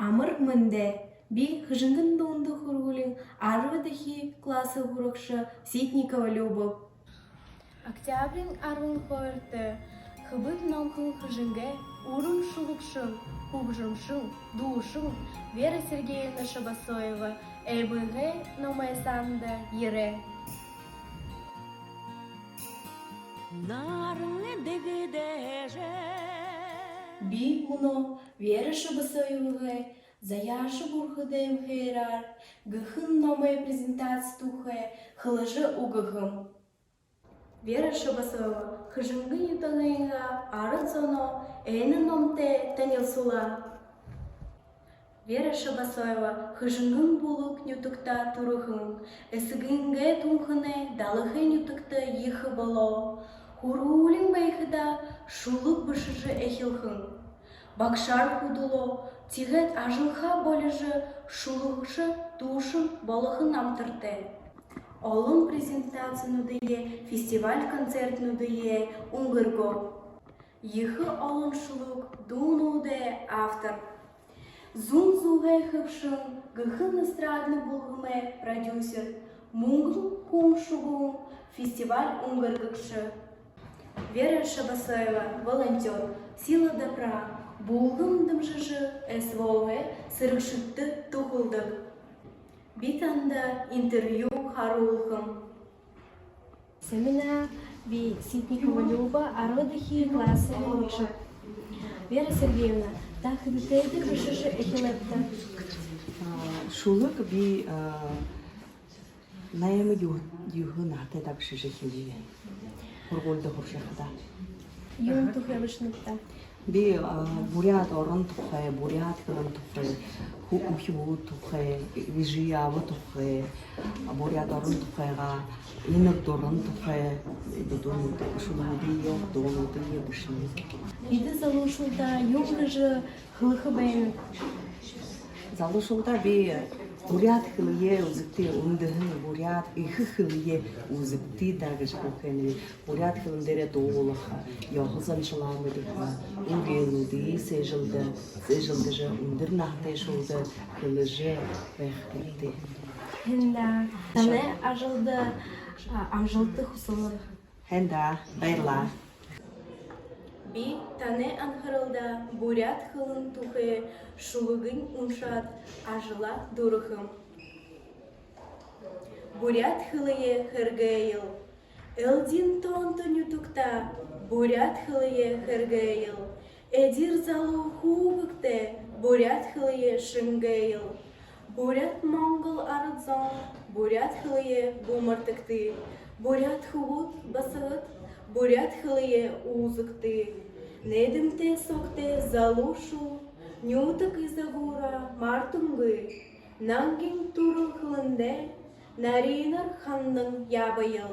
Амыр мынде, би хыжынгын донды хургулин арвадахи классы хуракшы Ситникова Любов. Октябрин арвын хойырты, хыбыт намхын хыжынге, урын шулукшын, пубжымшын, душын, Вера Сергеевна Шабасоева, ЭБГ номайсанда ере. Би уно Вера Шабасоева заяшы бурхыдем хейрар, гыхын номай презентация тухе, хылыжы угыхым. Вера Шабасоева хыжынгы юталайга арыцоно эйны номте танилсула. Вера Шабасоева хыжынгын булук нютукта турухын, эсігінге тунхыне далыхы нютукта йыхы боло. Хурулин байхыда шулук бышыжы эхилхын. Бакшар худуло, тигет ажылха болыжы шулукшы тушын болыхын амтырте. Олын презентацияны дые, фестиваль-концертны дые унгырго. Йыхы олын шулук дунуде автор. Зун-зуге хыпшын, гыхын эстрадны булгыме продюсер. Мунгл кумшугун, фестиваль унгыргыкшы. Вера Шабасоева, волонтер, сила добра. Булгым дымжыжы СВО сырыкшытты тухылдык. Битанда интервью харулхым. Семена би Ситникова Люба, арвадахи классы лучше. Вера Сергеевна, так битейді кышыжы эхилепті. Шулык би наемы юхын аты да кышыжы эхилеве. Хургулды хуршахыда. Юн тухевышныкта. Би бурят орын тухай, бурят кылын тухай, ухиву тухай, вижиявы тухай, бурят орын тухайга, инық дорын тухай, шулы би yok дону дые бышны. Биді залушылда юнгыжы хылықы бәйін. Залушылда би бурят хылые узыкты ундыхын, бурят ихы хылые узыкты дагыш бухені, бурят хылындере доғылыха, яғызын шыламыдыха, угенуды, сежылды жы ундыр нахтай шулды, хылыжы бәхтікті. Хенда, тане ажылды, амжылды хусылы. Хенда, байла. Би тане анхырылда бурят хылын тухе шулыгын уншат ажыла дурыхым. Бурят хылые хыргайыл. Элдин тонто нютукта бурят хылые хыргайыл. Эдир залу хубыкте бурят хылые шынгайыл. Бурят монгол арыдзон бурят хылые бумартыкты. Бурят хубут басыгыт. Бурят хылые узыкты, недімте сокте залушу, нютык изагура мартунгы, нангин турыл хылынде, наринар ханның ябайыл.